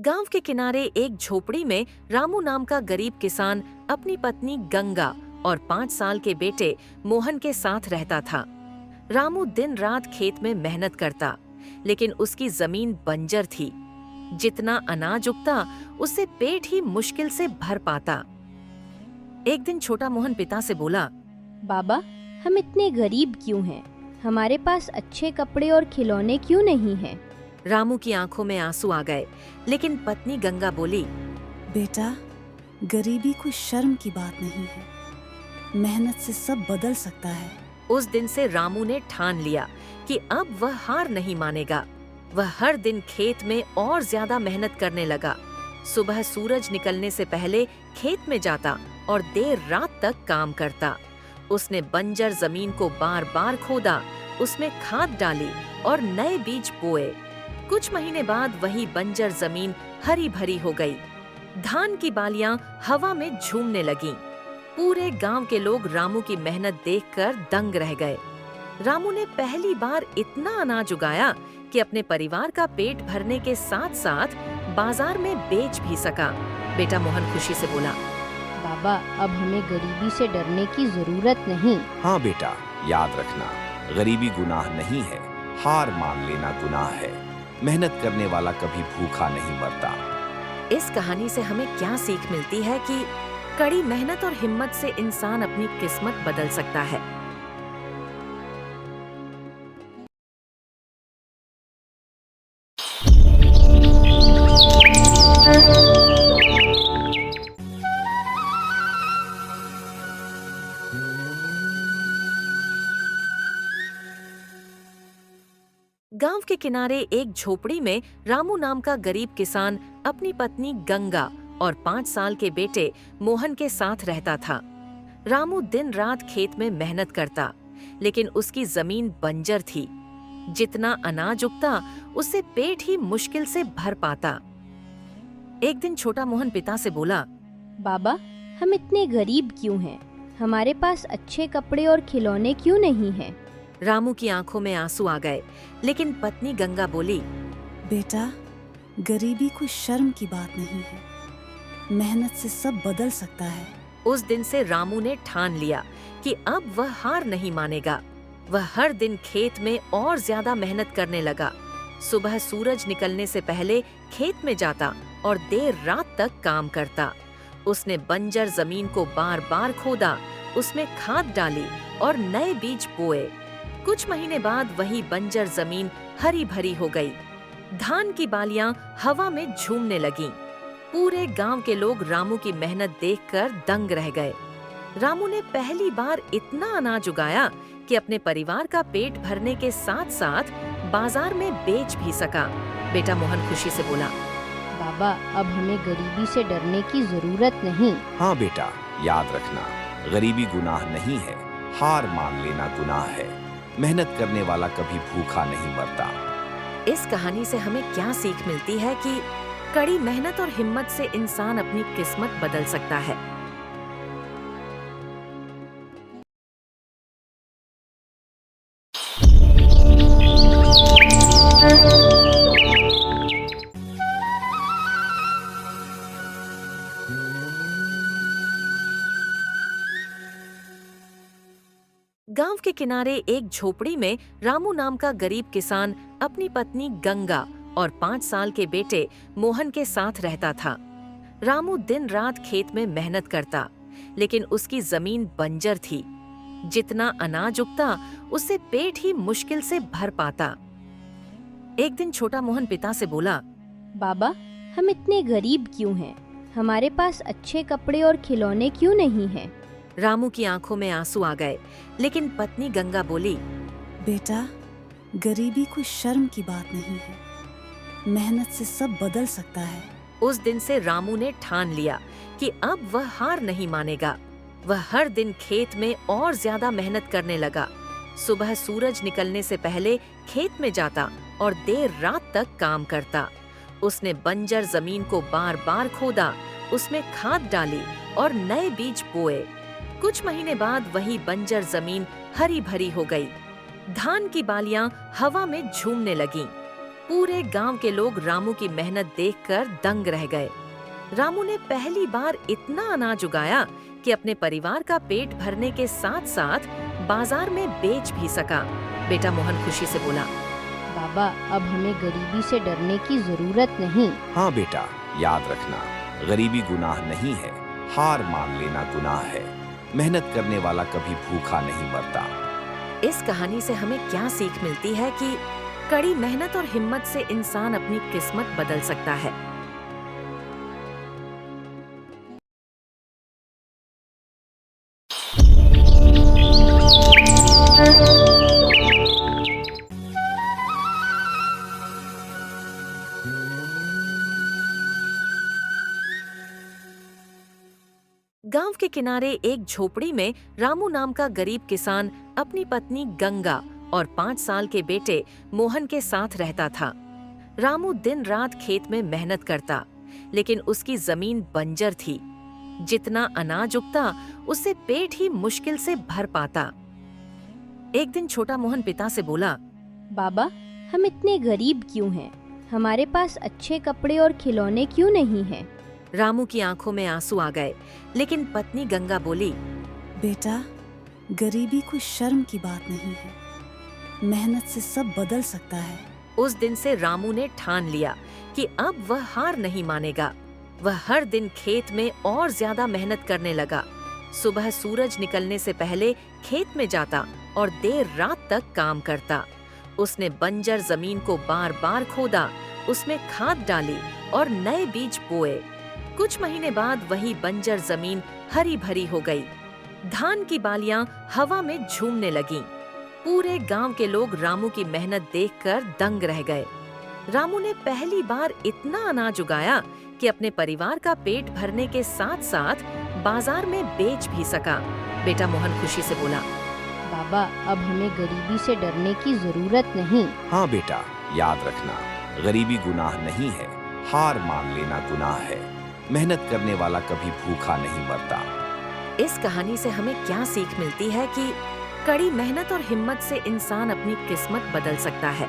गांव के किनारे एक झोपड़ी में रामू नाम का गरीब किसान अपनी पत्नी गंगा और 5 साल के बेटे मोहन के साथ रहता था। रामू दिन रात खेत में मेहनत करता, लेकिन उसकी जमीन बंजर थी। जितना अनाज उगता उससे पेट ही मुश्किल से भर पाता। एक दिन छोटा मोहन पिता से बोला, बाबा, हम इतने गरीब क्यों हैं? हमारे पास अच्छे कपड़े और खिलौने क्यों नहीं हैं? रामू की आंखों में आंसू आ गए, लेकिन पत्नी गंगा बोली, बेटा, गरीबी कोई शर्म की बात नहीं है। मेहनत से सब बदल सकता है। उस दिन से रामू ने ठान लिया कि अब वह हार नहीं मानेगा। वह हर दिन खेत में और ज्यादा मेहनत करने लगा। सुबह सूरज निकलने से पहले खेत में जाता और देर रात तक काम करता। उसने बंजर जमीन को बार बार खोदा, उसमें खाद डाली और नए बीज बोए। कुछ महीने बाद वही बंजर जमीन हरी भरी हो गई। धान की बालियां हवा में झूमने लगीं। पूरे गांव के लोग रामू की मेहनत देखकर दंग रह गए। रामू ने पहली बार इतना अनाज उगाया कि अपने परिवार का पेट भरने के साथ साथ बाजार में बेच भी सका। बेटा मोहन खुशी से बोला, बाबा, अब हमें गरीबी से डरने की जरूरत नहीं। हाँ बेटा, याद रखना, गरीबी गुनाह नहीं है, हार मान लेना गुनाह है। मेहनत करने वाला कभी भूखा नहीं मरता। इस कहानी से हमें क्या सीख मिलती है कि कड़ी मेहनत और हिम्मत से इंसान अपनी किस्मत बदल सकता है। गांव के किनारे एक झोपड़ी में रामू नाम का गरीब किसान अपनी पत्नी गंगा और 5 साल के बेटे मोहन के साथ रहता था। रामू दिन रात खेत में मेहनत करता, लेकिन उसकी जमीन बंजर थी। जितना अनाज उगता उससे पेट ही मुश्किल से भर पाता। एक दिन छोटा मोहन पिता से बोला, बाबा, हम इतने गरीब क्यों हैं? हमारे पास अच्छे कपड़े और खिलौने क्यों नहीं हैं? रामू की आंखों में आंसू आ गए, लेकिन पत्नी गंगा बोली, बेटा, गरीबी कोई शर्म की बात नहीं है। मेहनत से सब बदल सकता है। उस दिन से रामू ने ठान लिया कि अब वह हार नहीं मानेगा। वह हर दिन खेत में और ज्यादा मेहनत करने लगा। सुबह सूरज निकलने से पहले खेत में जाता और देर रात तक काम करता। उसने बंजर जमीन को बार बार खोदा, उसमें खाद डाली और नए बीज बोए। कुछ महीने बाद वही बंजर जमीन हरी भरी हो गई। धान की बालियां हवा में झूमने लगीं। पूरे गांव के लोग रामू की मेहनत देखकर दंग रह गए। रामू ने पहली बार इतना अनाज उगाया कि अपने परिवार का पेट भरने के साथ साथ बाजार में बेच भी सका। बेटा मोहन खुशी से बोला, बाबा, अब हमें गरीबी से डरने की जरूरत नहीं। हाँ बेटा, याद रखना, गरीबी गुनाह नहीं है, हार मान लेना गुनाह है। मेहनत करने वाला कभी भूखा नहीं मरता। इस कहानी से हमें क्या सीख मिलती है कि कड़ी मेहनत और हिम्मत से इंसान अपनी किस्मत बदल सकता है। गांव के किनारे एक झोपड़ी में रामू नाम का गरीब किसान अपनी पत्नी गंगा और 5 साल के बेटे मोहन के साथ रहता था। रामू दिन रात खेत में मेहनत करता, लेकिन उसकी जमीन बंजर थी। जितना अनाज उगता उससे पेट ही मुश्किल से भर पाता। एक दिन छोटा मोहन पिता से बोला, बाबा, हम इतने गरीब क्यों हैं? हमारे पास अच्छे कपड़े और खिलौने क्यों नहीं हैं? रामू की आंखों में आंसू आ गए, लेकिन पत्नी गंगा बोली, बेटा, गरीबी कोई शर्म की बात नहीं है। मेहनत से सब बदल सकता है। उस दिन से रामू ने ठान लिया कि अब वह हार नहीं मानेगा। वह हर दिन खेत में और ज्यादा मेहनत करने लगा। सुबह सूरज निकलने से पहले खेत में जाता और देर रात तक काम करता। उसने बंजर जमीन को बार बार खोदा, उसमें खाद डाली और नए बीज बोए। कुछ महीने बाद वही बंजर जमीन हरी भरी हो गई। धान की बालियां हवा में झूमने लगीं। पूरे गांव के लोग रामू की मेहनत देखकर दंग रह गए। रामू ने पहली बार इतना अनाज उगाया कि अपने परिवार का पेट भरने के साथ साथ बाजार में बेच भी सका। बेटा मोहन खुशी से बोला, बाबा, अब हमें गरीबी से डरने की जरूरत नहीं। हाँ बेटा, याद रखना, गरीबी गुनाह नहीं है, हार मान लेना गुनाह है। मेहनत करने वाला कभी भूखा नहीं मरता। इस कहानी से हमें क्या सीख मिलती है कि कड़ी मेहनत और हिम्मत से इंसान अपनी किस्मत बदल सकता है। गांव के किनारे एक झोपड़ी में रामू नाम का गरीब किसान अपनी पत्नी गंगा और 5 साल के बेटे मोहन के साथ रहता था। रामू दिन रात खेत में मेहनत करता, लेकिन उसकी जमीन बंजर थी। जितना अनाज उगता उससे पेट ही मुश्किल से भर पाता। एक दिन छोटा मोहन पिता से बोला, बाबा, हम इतने गरीब क्यों हैं? हमारे पास अच्छे कपड़े और खिलौने क्यों नहीं हैं? रामू की आंखों में आंसू आ गए, लेकिन पत्नी गंगा बोली, बेटा, गरीबी कोई शर्म की बात नहीं है। मेहनत से सब बदल सकता है। उस दिन से रामू ने ठान लिया कि अब वह हार नहीं मानेगा। वह हर दिन खेत में और ज्यादा मेहनत करने लगा। सुबह सूरज निकलने से पहले खेत में जाता और देर रात तक काम करता। उसने बंजर जमीन को बार बार खोदा, उसमें खाद डाली और नए बीज बोए। कुछ महीने बाद वही बंजर जमीन हरी भरी हो गई। धान की बालियां हवा में झूमने लगीं। पूरे गांव के लोग रामू की मेहनत देखकर दंग रह गए। रामू ने पहली बार इतना अनाज उगाया कि अपने परिवार का पेट भरने के साथ साथ बाजार में बेच भी सका। बेटा मोहन खुशी से बोला, बाबा, अब हमें गरीबी से डरने की जरूरत नहीं। हाँ बेटा, याद रखना, गरीबी गुनाह नहीं है, हार मान लेना गुनाह है। मेहनत करने वाला कभी भूखा नहीं मरता। इस कहानी से हमें क्या सीख मिलती है कि कड़ी मेहनत और हिम्मत से इंसान अपनी किस्मत बदल सकता है।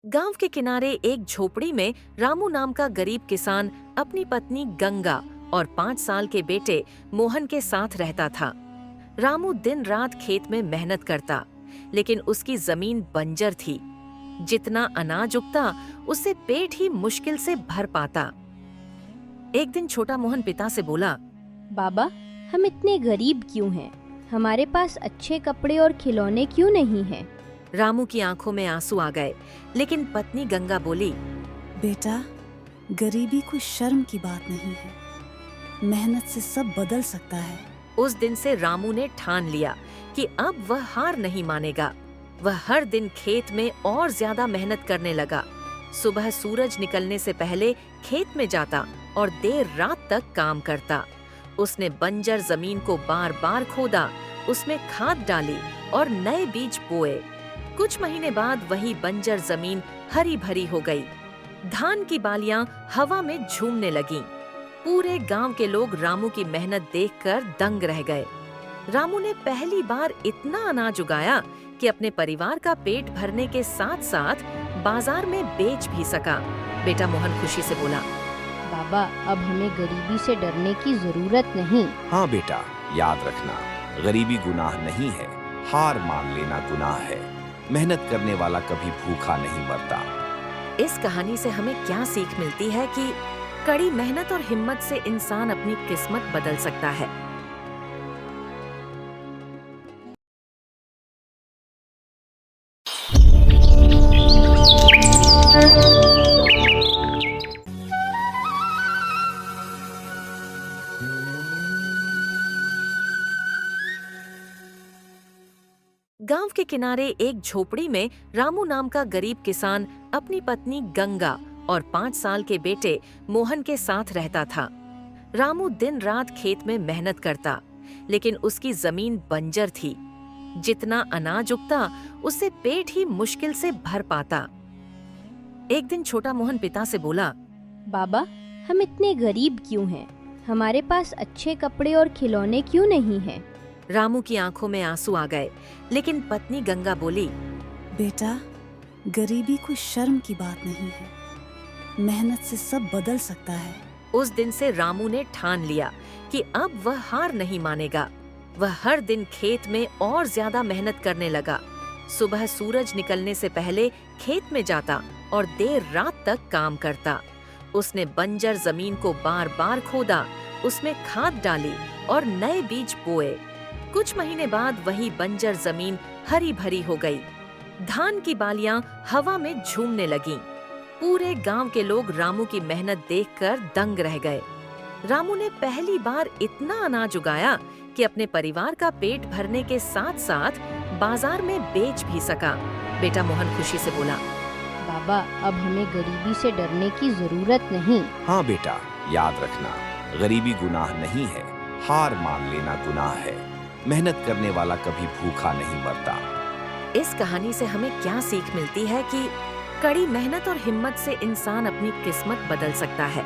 गांव के किनारे एक झोपड़ी में रामू नाम का गरीब किसान अपनी पत्नी गंगा और 5 साल के बेटे मोहन के साथ रहता था। रामू दिन रात खेत में मेहनत करता, लेकिन उसकी जमीन बंजर थी। जितना अनाज उगता उससे पेट ही मुश्किल से भर पाता। एक दिन छोटा मोहन पिता से बोला, बाबा, हम इतने गरीब क्यों हैं? हमारे पास अच्छे कपड़े और खिलौने क्यों नहीं हैं? रामू की आंखों में आंसू आ गए, लेकिन पत्नी गंगा बोली, बेटा, गरीबी कोई शर्म की बात नहीं है। मेहनत से सब बदल सकता है। उस दिन से रामू ने ठान लिया कि अब वह हार नहीं मानेगा। वह हर दिन खेत में और ज्यादा मेहनत करने लगा। सुबह सूरज निकलने से पहले खेत में जाता और देर रात तक काम करता। उसने बंजर जमीन को बार बार खोदा, उसमें खाद डाली और नए बीज बोए। कुछ महीने बाद वही बंजर जमीन हरी भरी हो गई। धान की बालियां हवा में झूमने लगीं। पूरे गांव के लोग रामू की मेहनत देखकर दंग रह गए। रामू ने पहली बार इतना अनाज उगाया कि अपने परिवार का पेट भरने के साथ साथ बाजार में बेच भी सका। बेटा मोहन खुशी से बोला, बाबा, अब हमें गरीबी से डरने की जरूरत नहीं। हाँ बेटा, याद रखना, गरीबी गुनाह नहीं है, हार मान लेना गुनाह है। मेहनत करने वाला कभी भूखा नहीं मरता। इस कहानी से हमें क्या सीख मिलती है कि कड़ी मेहनत और हिम्मत से इंसान अपनी किस्मत बदल सकता है। गांव के किनारे एक झोपड़ी में रामू नाम का गरीब किसान अपनी पत्नी गंगा और 5 साल के बेटे मोहन के साथ रहता था। रामू दिन रात खेत में मेहनत करता, लेकिन उसकी जमीन बंजर थी। जितना अनाज उगता उससे पेट ही मुश्किल से भर पाता। एक दिन छोटा मोहन पिता से बोला, बाबा, हम इतने गरीब क्यों हैं? हमारे पास अच्छे कपड़े और खिलौने क्यों नहीं हैं? रामू की आंखों में आंसू आ गए, लेकिन पत्नी गंगा बोली, बेटा, गरीबी कोई शर्म की बात नहीं है। मेहनत से सब बदल सकता है। उस दिन से रामू ने ठान लिया कि अब वह हार नहीं मानेगा। वह हर दिन खेत में और ज्यादा मेहनत करने लगा। सुबह सूरज निकलने से पहले खेत में जाता और देर रात तक काम करता। उसने बंजर जमीन को बार बार खोदा, उसमें खाद डाली और नए बीज बोए। कुछ महीने बाद वही बंजर जमीन हरी भरी हो गई। धान की बालियां हवा में झूमने लगीं। पूरे गांव के लोग रामू की मेहनत देखकर दंग रह गए। रामू ने पहली बार इतना अनाज उगाया कि अपने परिवार का पेट भरने के साथ साथ बाजार में बेच भी सका। बेटा मोहन खुशी से बोला, बाबा, अब हमें गरीबी से डरने की जरूरत नहीं। हाँ बेटा, याद रखना, गरीबी गुनाह नहीं है, हार मान लेना गुनाह है। मेहनत करने वाला कभी भूखा नहीं मरता। इस कहानी से हमें क्या सीख मिलती है कि कड़ी मेहनत और हिम्मत से इंसान अपनी किस्मत बदल सकता है।